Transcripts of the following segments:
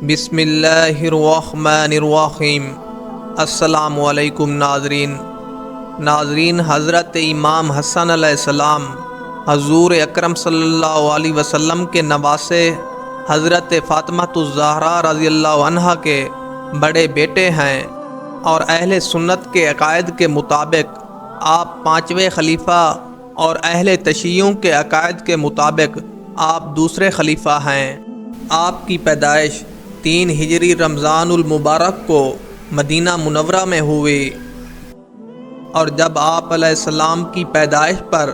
بسم اللہ الرحمن الرحیم۔ السلام علیکم ناظرین، حضرت امام حسن علیہ السلام حضور اکرم صلی اللہ علیہ وسلم کے نواسے حضرت فاطمہ الزہرا رضی اللہ عنہا کے بڑے بیٹے ہیں، اور اہل سنت کے عقائد کے مطابق آپ پانچویں خلیفہ اور اہل تشیعوں کے عقائد کے مطابق آپ دوسرے خلیفہ ہیں۔ آپ کی پیدائش 3 ہجری رمضان المبارک کو مدینہ منورہ میں ہوئی، اور جب آپ علیہ السلام کی پیدائش پر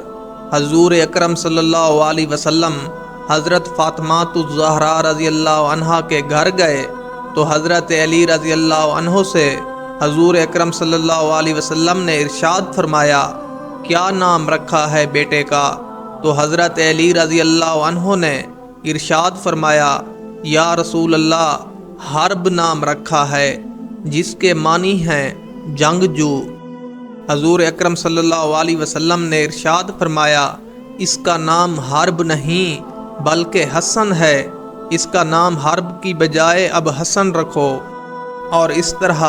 حضور اکرم صلی اللہ علیہ وسلم حضرت فاطمہ الزہرا رضی اللہ عنہا کے گھر گئے تو حضرت علی رضی اللہ عنہ سے حضور اکرم صلی اللہ علیہ وسلم نے ارشاد فرمایا، کیا نام رکھا ہے بیٹے کا؟ تو حضرت علی رضی اللہ عنہ نے ارشاد فرمایا، یا رسول اللہ، حرب نام رکھا ہے، جس کے معنی ہیں جنگجو۔ حضور اکرم صلی اللہ علیہ وسلم نے ارشاد فرمایا، اس کا نام حرب نہیں بلکہ حسن ہے، اس کا نام حرب کی بجائے اب حسن رکھو۔ اور اس طرح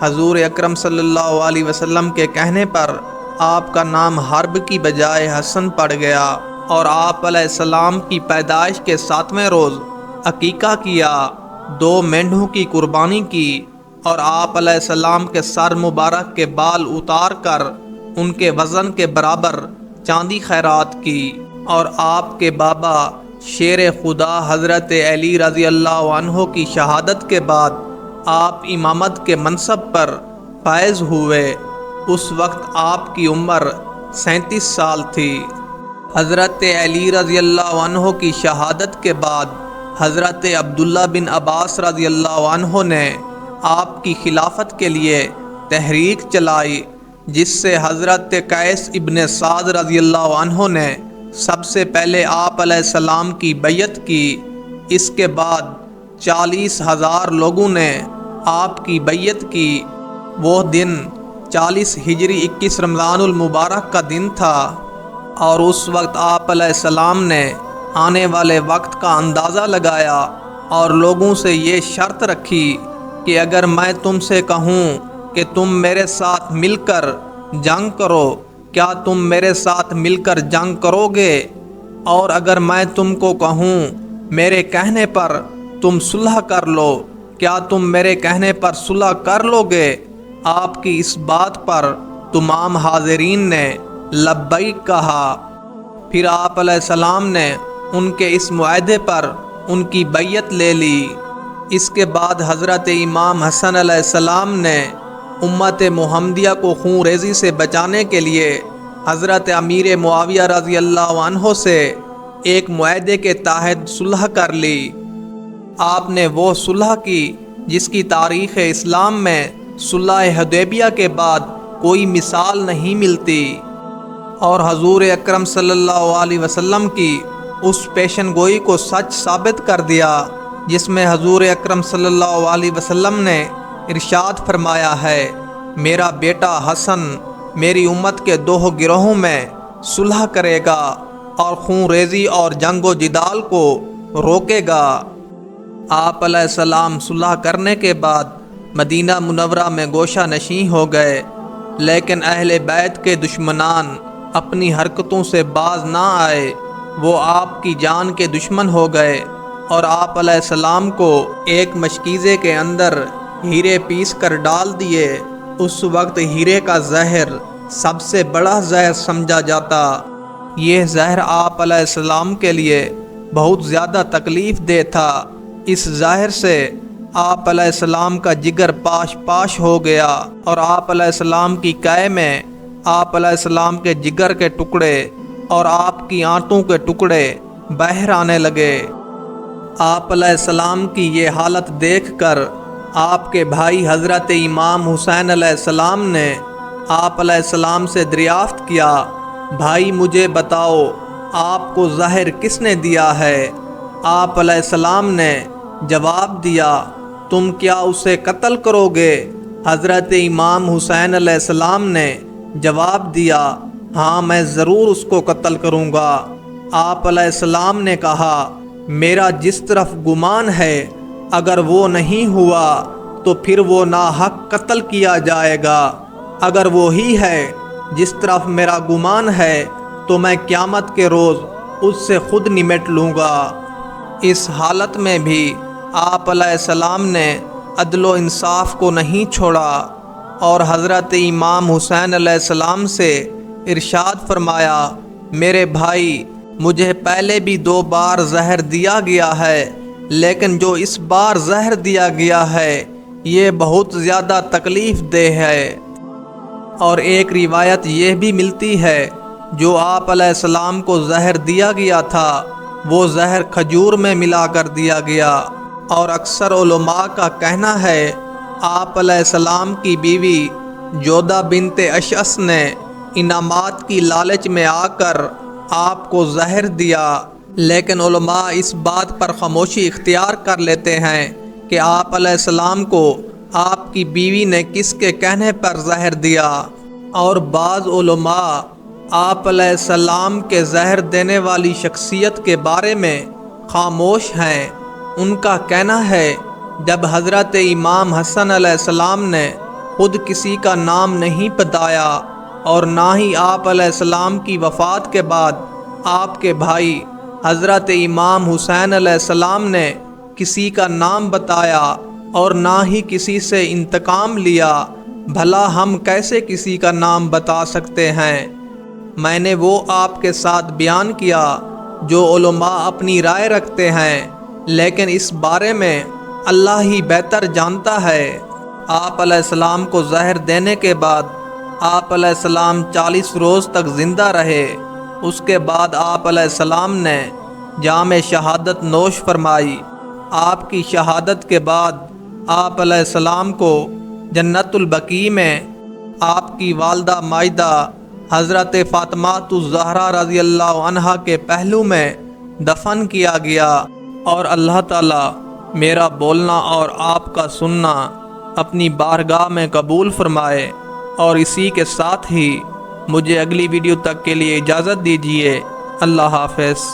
حضور اکرم صلی اللہ علیہ وسلم کے کہنے پر آپ کا نام حرب کی بجائے حسن پڑ گیا، اور آپ علیہ السلام کی پیدائش کے 7ویں روز عقیقہ کیا، 2 مینڈھوں کی قربانی کی، اور آپ علیہ السلام کے سر مبارک کے بال اتار کر ان کے وزن کے برابر چاندی خیرات کی، اور آپ کے بابا شیر خدا حضرت علی رضی اللہ عنہ کی شہادت کے بعد آپ امامت کے منصب پر فائز ہوئے۔ اس وقت آپ کی عمر 37 سال تھی۔ حضرت علی رضی اللہ عنہ کی شہادت کے بعد حضرت عبداللہ بن عباس رضی اللہ عنہ نے آپ کی خلافت کے لیے تحریک چلائی، جس سے حضرت قیس ابن سعد رضی اللہ عنہ نے سب سے پہلے آپ علیہ السلام کی بیعت کی۔ اس کے بعد 40,000 لوگوں نے آپ کی بیعت کی۔ وہ دن 40 ہجری 21 رمضان المبارک کا دن تھا، اور اس وقت آپ علیہ السلام نے آنے والے وقت کا اندازہ لگایا اور لوگوں سے یہ شرط رکھی کہ اگر میں تم سے کہوں کہ تم میرے ساتھ مل کر جنگ کرو، کیا تم میرے ساتھ مل کر جنگ کرو گے؟ اور اگر میں تم کو کہوں میرے کہنے پر تم صلح کر لو، کیا تم میرے کہنے پر صلح کر لو گے؟ آپ کی اس بات پر تمام حاضرین نے لبیک کہا۔ پھر آپ علیہ السلام نے ان کے اس معاہدے پر ان کی بیعت لے لی۔ اس کے بعد حضرت امام حسن علیہ السلام نے امت محمدیہ کو خون ریزی سے بچانے کے لیے حضرت امیر معاویہ رضی اللہ عنہ سے ایک معاہدے کے تحت صلح کر لی۔ آپ نے وہ صلح کی جس کی تاریخ اسلام میں صلح حدیبیہ کے بعد کوئی مثال نہیں ملتی، اور حضور اکرم صلی اللہ علیہ وسلم کی اس پیشن گوئی کو سچ ثابت کر دیا، جس میں حضور اکرم صلی اللہ علیہ وسلم نے ارشاد فرمایا ہے، میرا بیٹا حسن میری امت کے 2 گروہوں میں صلح کرے گا اور خون ریزی اور جنگ و جدال کو روکے گا۔ آپ علیہ السلام صلح کرنے کے بعد مدینہ منورہ میں گوشہ نشین ہو گئے، لیکن اہل بیت کے دشمنان اپنی حرکتوں سے باز نہ آئے۔ وہ آپ کی جان کے دشمن ہو گئے، اور آپ علیہ السلام کو ایک مشکیزے کے اندر ہیرے پیس کر ڈال دیے۔ اس وقت ہیرے کا زہر سب سے بڑا زہر سمجھا جاتا۔ یہ زہر آپ علیہ السلام کے لیے بہت زیادہ تکلیف دہ تھا۔ اس زہر سے آپ علیہ السلام کا جگر پاش پاش ہو گیا، اور آپ علیہ السلام کی قے میں آپ علیہ السلام کے جگر کے ٹکڑے اور آپ کی آنتوں کے ٹکڑے باہر آنے لگے۔ آپ علیہ السلام کی یہ حالت دیکھ کر آپ کے بھائی حضرت امام حسین علیہ السلام نے آپ علیہ السلام سے دریافت کیا، بھائی مجھے بتاؤ آپ کو زہر کس نے دیا ہے؟ آپ علیہ السلام نے جواب دیا، تم کیا اسے قتل کرو گے؟ حضرت امام حسین علیہ السلام نے جواب دیا، ہاں میں ضرور اس کو قتل کروں گا۔ آپ علیہ السلام نے کہا، میرا جس طرف گمان ہے اگر وہ نہیں ہوا تو پھر وہ ناحق قتل کیا جائے گا، اگر وہی ہے جس طرف میرا گمان ہے تو میں قیامت کے روز اس سے خود نمٹ لوں گا۔ اس حالت میں بھی آپ علیہ السلام نے عدل و انصاف کو نہیں چھوڑا اور حضرت امام حسین علیہ السلام سے ارشاد فرمایا، میرے بھائی، مجھے پہلے بھی 2 بار زہر دیا گیا ہے، لیکن جو اس بار زہر دیا گیا ہے یہ بہت زیادہ تکلیف دہ ہے۔ اور ایک روایت یہ بھی ملتی ہے جو آپ علیہ السلام کو زہر دیا گیا تھا وہ زہر کھجور میں ملا کر دیا گیا۔ اور اکثر علماء کا کہنا ہے آپ علیہ السلام کی بیوی جودہ بنت اشعث نے انعامات کی لالچ میں آ کر آپ کو زہر دیا، لیکن علماء اس بات پر خاموشی اختیار کر لیتے ہیں کہ آپ علیہ السلام کو آپ کی بیوی نے کس کے کہنے پر زہر دیا۔ اور بعض علماء آپ علیہ السلام کے زہر دینے والی شخصیت کے بارے میں خاموش ہیں۔ ان کا کہنا ہے جب حضرت امام حسن علیہ السلام نے خود کسی کا نام نہیں بتایا اور نہ ہی آپ علیہ السلام کی وفات کے بعد آپ کے بھائی حضرت امام حسین علیہ السلام نے کسی کا نام بتایا اور نہ ہی کسی سے انتقام لیا، بھلا ہم کیسے کسی کا نام بتا سکتے ہیں؟ میں نے وہ آپ کے ساتھ بیان کیا جو علماء اپنی رائے رکھتے ہیں، لیکن اس بارے میں اللہ ہی بہتر جانتا ہے۔ آپ علیہ السلام کو زہر دینے کے بعد آپ علیہ السلام 40 روز تک زندہ رہے۔ اس کے بعد آپ علیہ السلام نے جام شہادت نوش فرمائی۔ آپ کی شہادت کے بعد آپ علیہ السلام کو جنت البقیع میں آپ کی والدہ مائدہ حضرت فاطمہ الزہرا رضی اللہ عنہا کے پہلو میں دفن کیا گیا۔ اور اللہ تعالیٰ میرا بولنا اور آپ کا سننا اپنی بارگاہ میں قبول فرمائے، اور اسی کے ساتھ ہی مجھے اگلی ویڈیو تک کے لیے اجازت دیجیے۔ اللہ حافظ۔